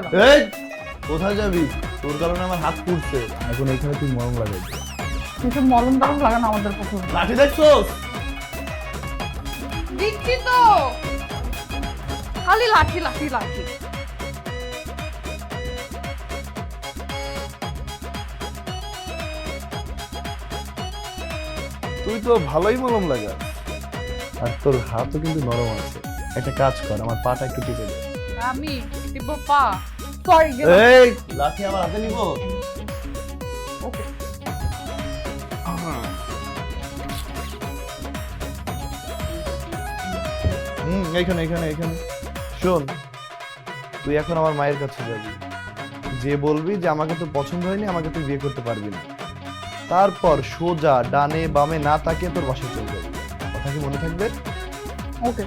না। এই কোথায় যাবি? তোর কারণে আমার হাত পুড়ছে। এখন এইখানে তুই মরম লাগাইছিস। কিছু মলম টলম লাগানো আমাদের পছন্দ। লাঠি দেখছোস? দিচ্ছি তো, খালি লাঠি লাঠি লাঠি। তুই তো ভালোই মলম লাগাস, আর তোর হাতও কিন্তু নরম আছে। একটা কাজ কর, আমার পাটা একটু টিপে দে। আমি টিপো পা? সরি। এই লাঠি আমার হাতে নিব? ওকে। এইখানে এইখানে এইখানে। শোন, তুই এখন আমার মায়ের কাছে যাবি, যে বলবি যে আমাকে তো পছন্দ হয়নি, আমাকে তুই বিয়ে করতে পারবি না। তারপর সোজা ডানে বামে না তাকিয়ে তোর বাসায় চলে যাবি। কথা কি মনে থাকবে? ওকে।